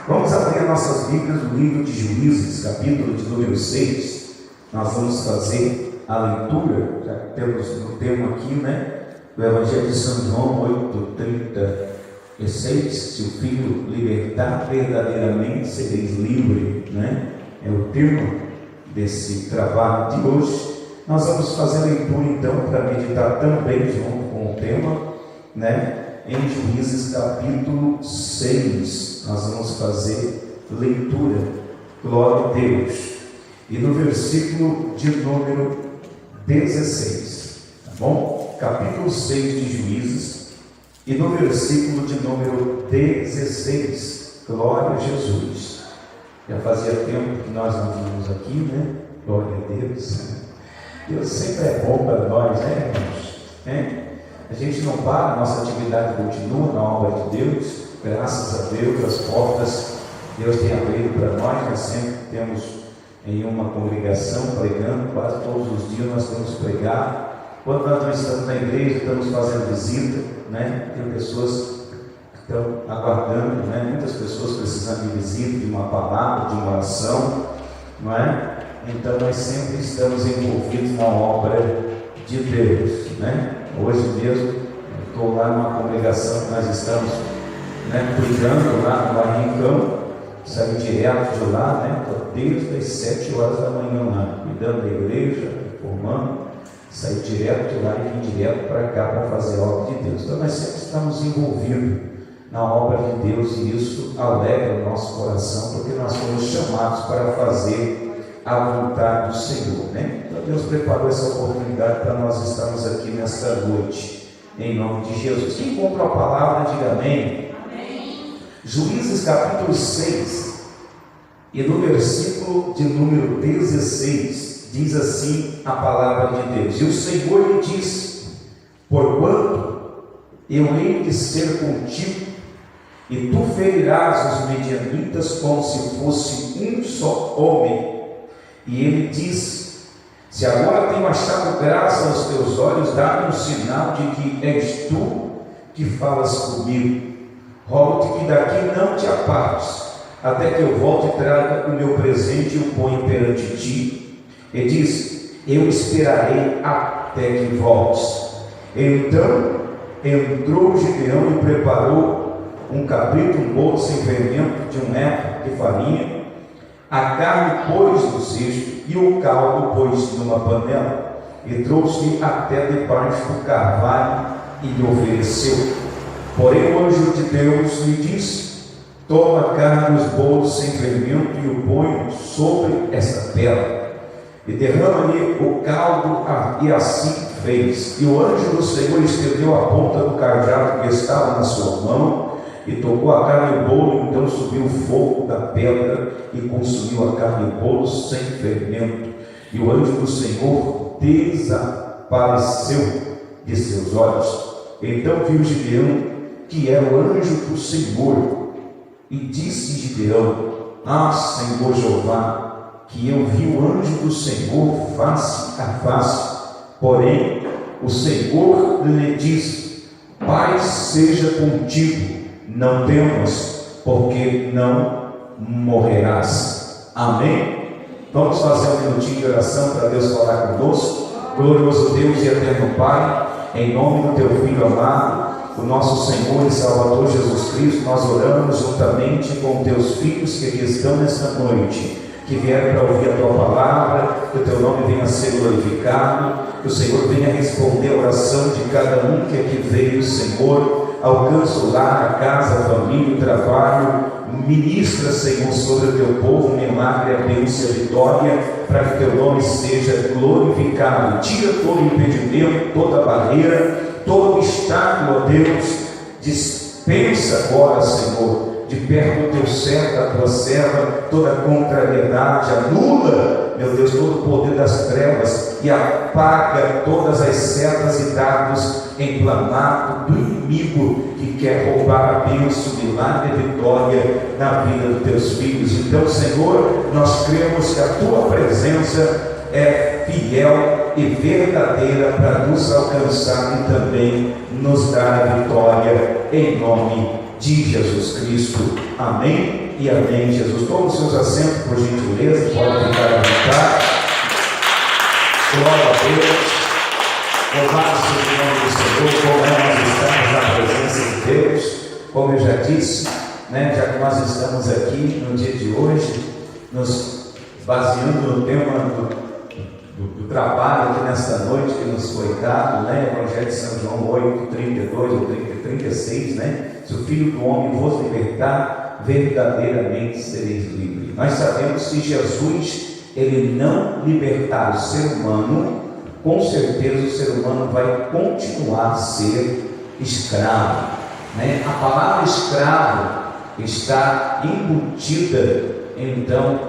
Vamos abrir nossas Bíblias no livro de Juízes, capítulo de número 6. Nós vamos fazer a leitura, já que temos no tema aqui, do Evangelho de São João 8:36. Se o Filho libertar verdadeiramente, sereis livre, É o tema desse trabalho de hoje. Nós vamos fazer a leitura então para meditar também junto com o tema, em Juízes capítulo 6, nós vamos fazer leitura, glória a Deus, e no versículo de número 16, tá bom? Capítulo 6 de Juízes, e no versículo de número 16, glória a Jesus. Já fazia tempo que nós não vimos aqui, Glória a Deus. Deus sempre é bom para nós, irmãos? A gente não para, a nossa atividade continua na obra de Deus, graças a Deus, as portas Deus tem abrido para nós. Nós sempre temos em uma congregação pregando, quase todos os dias nós temos pregar. Quando nós não estamos na igreja, estamos fazendo visita, tem pessoas que estão aguardando, muitas pessoas precisando de visita, de uma palavra, de uma oração, Então nós sempre estamos envolvidos na obra de Deus, Hoje mesmo, estou lá numa congregação que nós estamos cuidando lá no Barrincão, saí direto de lá, desde as 7 horas da manhã lá, cuidando da igreja, formando, saí direto de lá e vim direto para cá para fazer a obra de Deus. Então nós sempre estamos envolvidos na obra de Deus e isso alegra o nosso coração, porque nós fomos chamados para fazer a vontade do Senhor, Então Deus preparou essa oportunidade para nós estarmos aqui nesta noite, em nome de Jesus. Quem comprou a palavra, diga amém. Amém. Juízes capítulo 6, e no versículo de número 16, diz assim a palavra de Deus: E o Senhor lhe disse: Porquanto eu hei de ser contigo, e tu ferirás os medianitas como se fosse um só homem. E ele diz: Se agora tenho achado graça aos teus olhos, dá-me um sinal de que és tu que falas comigo. Rogo-te que daqui não te apartes, até que eu volte e traga o meu presente e o ponha perante ti. E diz: Eu esperarei até que voltes. Então entrou Gideão e preparou um cabrito, um bolo sem fermento de 1 efa de farinha. A carne pôs no cesto e o caldo pôs numa panela, e trouxe-lhe até debaixo do carvalho e lhe ofereceu. Porém o anjo de Deus lhe disse: Toma a carne e os bolos sem fermento e o põe sobre esta tela, e derrama-lhe o caldo, e assim fez. E o anjo do Senhor estendeu a ponta do cajado que estava na sua mão, e tocou a carne e o bolo, então subiu o fogo da pedra e consumiu a carne e o bolo sem fermento. E o anjo do Senhor desapareceu de seus olhos. Então viu Gideão que era o anjo do Senhor, e disse Gideão: Ah, Senhor Jeová, que eu vi o anjo do Senhor face a face. Porém o Senhor lhe disse: Paz seja contigo, não temas, porque não morrerás. Amém? Vamos fazer um minutinho de oração para Deus falar conosco. Glorioso Deus e eterno Pai, em nome do teu Filho amado, o nosso Senhor e Salvador Jesus Cristo, nós oramos juntamente com teus filhos que aqui estão nesta noite, que vieram para ouvir a tua palavra, que o teu nome venha a ser glorificado, que o Senhor venha responder a oração de cada um que aqui veio, Senhor. Alcança o lar, a casa, a família, o trabalho. Ministra, Senhor, sobre o teu povo, milagre, a bênção e a vitória, para que teu nome seja glorificado. Tira todo impedimento, toda barreira, todo obstáculo, ó Deus. Dispensa agora, Senhor, de perto do teu servo, da tua serva, toda contrariedade. Anula, meu Deus, todo o poder das trevas e apaga todas as setas e dardos emplanados do inimigo que quer roubar a bênção, milagre e vitória na vida dos teus filhos. Então, Senhor, nós cremos que a tua presença é fiel e verdadeira para nos alcançar e também nos dar a vitória, em nome de Jesus Cristo. Amém e amém, Jesus. Tome os seus assentos, por gentileza, pode ficar à vontade. Glória a Deus. Louvado seja o nome do Senhor, como nós estamos na presença de Deus. Como eu já disse, já que nós estamos aqui no dia de hoje, nos baseando no tema do trabalho aqui nesta noite que nos foi dado, Evangelho de São João 8, 32 ou 36, se o Filho do Homem vos libertar, verdadeiramente sereis livres. Nós sabemos que Jesus, ele não libertar o ser humano, com certeza o ser humano vai continuar a ser escravo. A palavra escravo está embutida então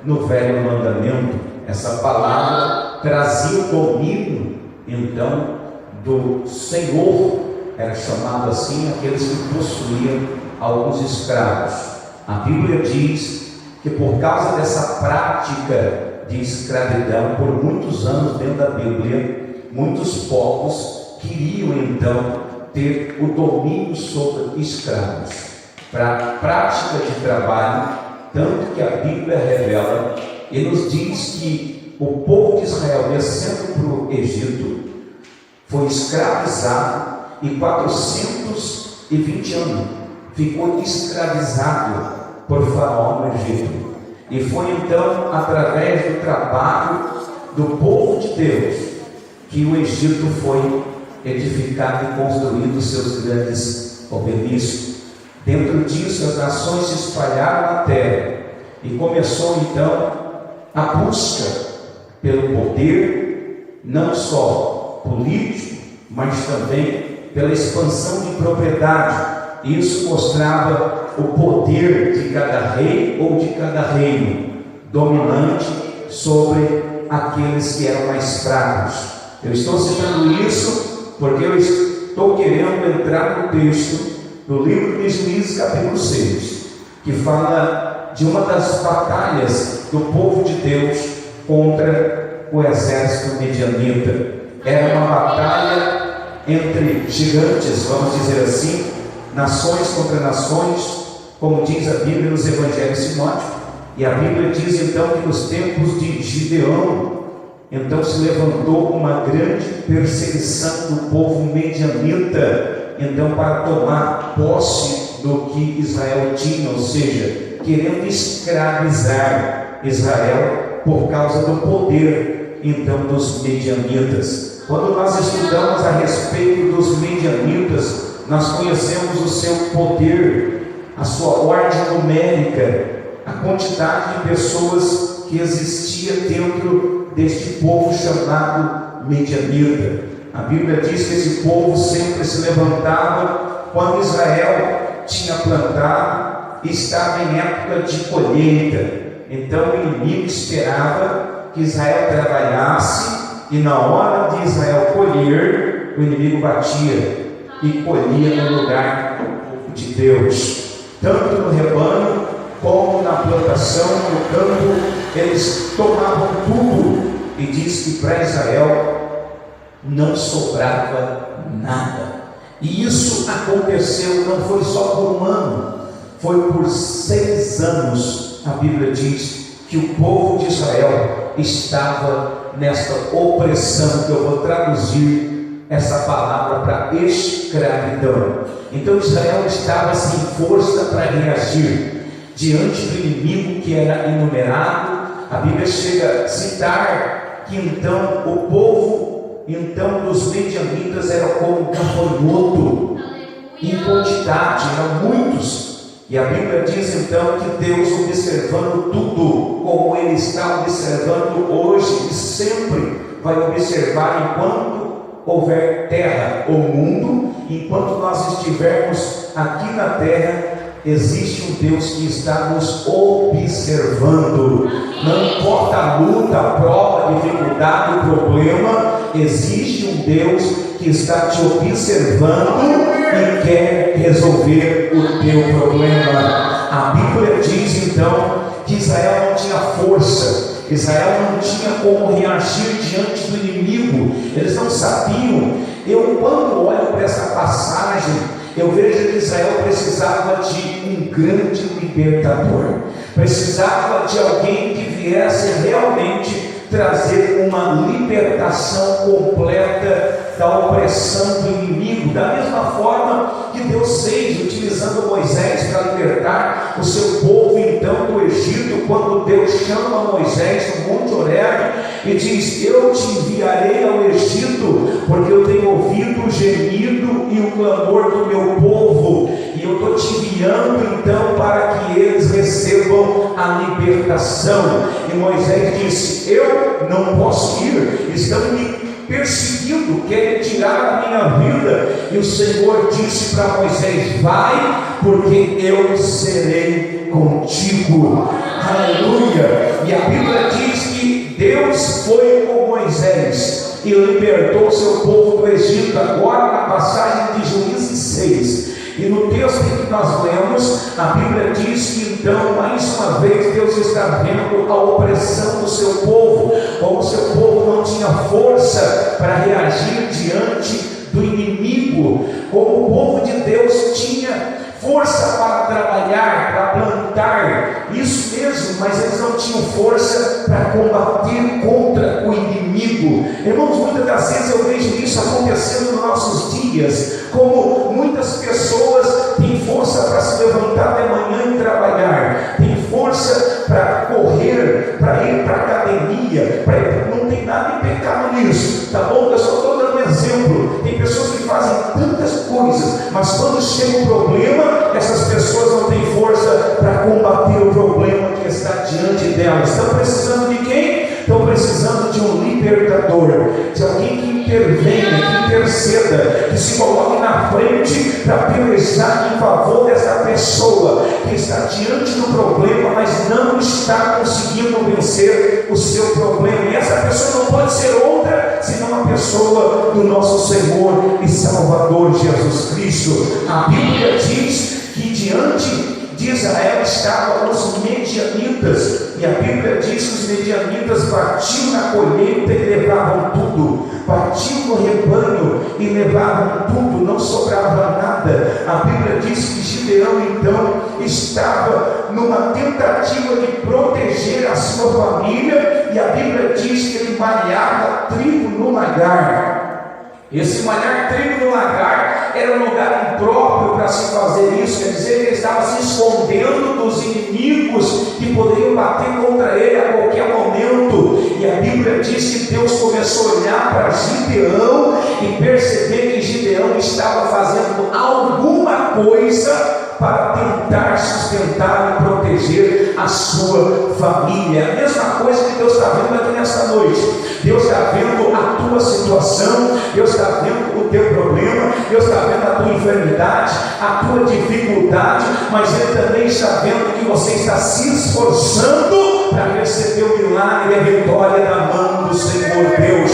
no velho mandamento. Essa palavra trazia o domínio então do Senhor, era chamado assim aqueles que possuíam alguns escravos. A Bíblia diz que por causa dessa prática de escravidão, por muitos anos dentro da Bíblia, muitos povos queriam então ter o domínio sobre escravos, para a prática de trabalho, tanto que a Bíblia revela e nos diz que o povo de Israel, descendo para o Egito, foi escravizado e 420 anos ficou escravizado por Faraó no Egito. E foi então através do trabalho do povo de Deus que o Egito foi edificado e construído os seus grandes obeliscos. Dentro disso, as nações se espalharam na terra e começou então a busca pelo poder, não só político, mas também pela expansão de propriedade. Isso mostrava o poder de cada rei ou de cada reino dominante sobre aqueles que eram mais fracos. Eu estou citando isso porque eu estou querendo entrar no texto do livro de Juízes, capítulo 6, que fala de uma das batalhas do povo de Deus contra o exército medianita. Era uma batalha entre gigantes, vamos dizer assim, nações contra nações, como diz a Bíblia nos Evangelhos sinóticos. E a Bíblia diz então que nos tempos de Gideão, então se levantou uma grande perseguição do povo medianita, então para tomar posse do que Israel tinha, ou seja, querendo escravizar Israel por causa do poder então dos medianitas. Quando nós estudamos a respeito dos medianitas, nós conhecemos o seu poder, a sua ordem numérica, a quantidade de pessoas que existia dentro deste povo chamado medianita. A Bíblia diz que esse povo sempre se levantava quando Israel tinha plantado e estava em época de colheita. Então o inimigo esperava que Israel trabalhasse e na hora de Israel colher, o inimigo batia e colhia no lugar de Deus. Tanto no rebanho como na plantação, no campo, eles tomavam tudo. E diz que para Israel não sobrava nada. E isso aconteceu, não foi só por um ano, foi por 6 anos. A Bíblia diz que o povo de Israel estava nesta opressão, que eu vou traduzir essa palavra para escravidão. Então Israel estava sem força para reagir diante do inimigo que era inumerável. A Bíblia chega a citar que então o povo então dos medianitas era como gafanhoto em quantidade, eram muitos. E a Bíblia diz então que Deus, observando tudo, como Ele está observando hoje e sempre vai observar enquanto houver terra ou mundo, enquanto nós estivermos aqui na terra, existe um Deus que está nos observando. Não importa a luta, a prova, a dificuldade, o problema, existe um Deus que está te observando e quer resolver o teu problema. A Bíblia diz então que Israel não tinha força, Israel não tinha como reagir diante do inimigo, eles não sabiam. Eu, quando olho para essa passagem, eu vejo que Israel precisava de um grande libertador, precisava de alguém que viesse realmente trazer uma libertação completa da opressão do inimigo, da mesma forma que Deus fez utilizando Moisés para libertar o seu povo então do Egito, quando Deus chama Moisés no Monte Horebe e diz: eu te enviarei ao Egito, porque eu tenho ouvido o gemido e o clamor do meu povo, e eu estou te enviando então para que eles recebam a libertação. E Moisés disse: eu não posso ir, estão me perseguindo, querem tirar a minha vida. E o Senhor disse para Moisés: vai, porque eu serei contigo. Aleluia. E a Bíblia diz que Deus foi com Moisés e libertou o seu povo do Egito, agora na passagem de Juízes 6. E no texto que nós lemos, a Bíblia diz que então, mais uma vez, Deus está vendo a opressão do seu povo, como o seu povo não tinha força para reagir diante do inimigo, como o povo de Deus tinha força para trabalhar, para plantar, isso mesmo, mas eles não tinham força para combater contra o inimigo. Irmãos, muitas das vezes eu vejo isso acontecendo nos nossos dias, como muitas pessoas têm força para se levantar de manhã e trabalhar, têm força para correr, para ir para a academia, não tem nada de pecado nisso, tá bom? Eu só estou dando um exemplo. Tem pessoas que fazem tantas coisas, mas quando chega um problema, essas pessoas não têm força para combater o problema que está diante delas. Estão precisando de quem? Estão precisando de um libertador, de alguém que intervenha, que interceda, que se coloque na frente para pelejar em favor dessa pessoa que está diante do problema, mas não está conseguindo vencer o seu problema. E essa pessoa não pode ser outra senão a pessoa do nosso Senhor e Salvador Jesus Cristo. A Bíblia diz que diante de Israel estavam os medianitas, e a Bíblia diz que os medianitas batiam na colheita e levavam tudo, batiam no rebanho e levavam tudo, não sobrava nada. A Bíblia diz que Gideão então estava numa tentativa de proteger a sua família, e a Bíblia diz que ele malhava trigo no lagar. Esse malhar trigo no lagar era um lugar impróprio para se fazer isso, quer dizer que ele estava se escondendo dos inimigos que poderiam bater contra ele a qualquer momento. E a Bíblia diz que Deus começou a olhar para Gideão e perceber que Gideão estava fazendo alguma coisa para tentar sustentar e proteger a sua família. A mesma coisa que Deus está vendo aqui nesta noite. Deus está vendo a tua situação, Deus está vendo o teu problema, Deus está vendo a tua enfermidade, a tua dificuldade, mas Ele também está vendo que você está se esforçando para receber o milagre e a vitória da mão do Senhor Deus.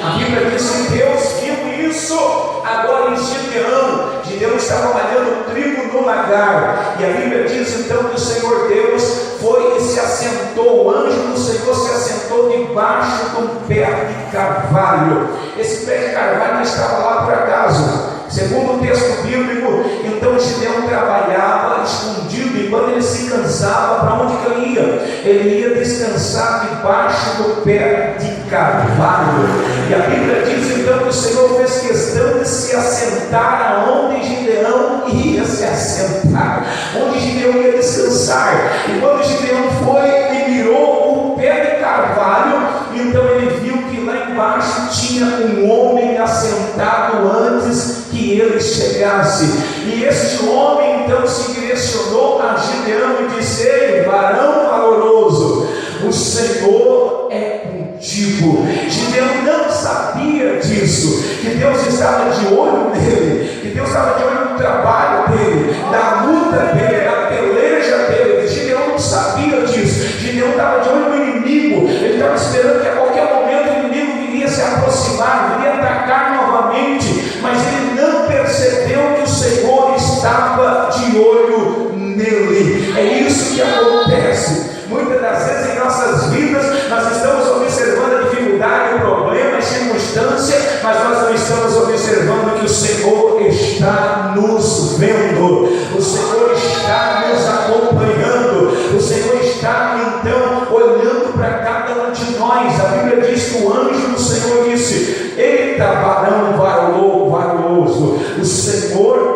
A Bíblia diz que Deus viu isso agora em Gideão. Gideão estava malhando trigo no lagar, e a Bíblia diz então que o Senhor Deus foi e se assentou, o anjo do Senhor se assentou debaixo de um pé de carvalho. Esse pé de carvalho não estava lá por acaso. Segundo o texto bíblico, então Gideão trabalhava escondido, e quando ele se cansava, para onde que ele ia? Ele ia descansar debaixo do pé de carvalho. E a Bíblia diz então que o Senhor fez questão de se assentar aonde Gideão ia se assentar, onde Gideão ia descansar. E quando Gideão foi e mirou o pé de carvalho, então ele viu que lá embaixo tinha um homem assentado antes que ele chegasse. E este homem então se direcionou a Gideão e disse: ei, varão valoroso, o Senhor é contigo. Gideão não sabia disso, que Deus estava de olho nele, que Deus estava de olho no trabalho dele, na luta dele, na peleja dele. Gideão não sabia disso. Gideão estava de olho no inimigo, ele estava esperando que a qualquer momento o inimigo viria se aproximar, viria atacar novamente, mas ele não percebeu que o Senhor estava de olho nele. É isso que acontece. Muitas das vezes em nossas vidas nós estamos observando a dificuldade, o problema, a circunstância, mas nós não estamos observando que o Senhor está nos Bíblia diz que o anjo do Senhor disse: eita, varão varoso, o Senhor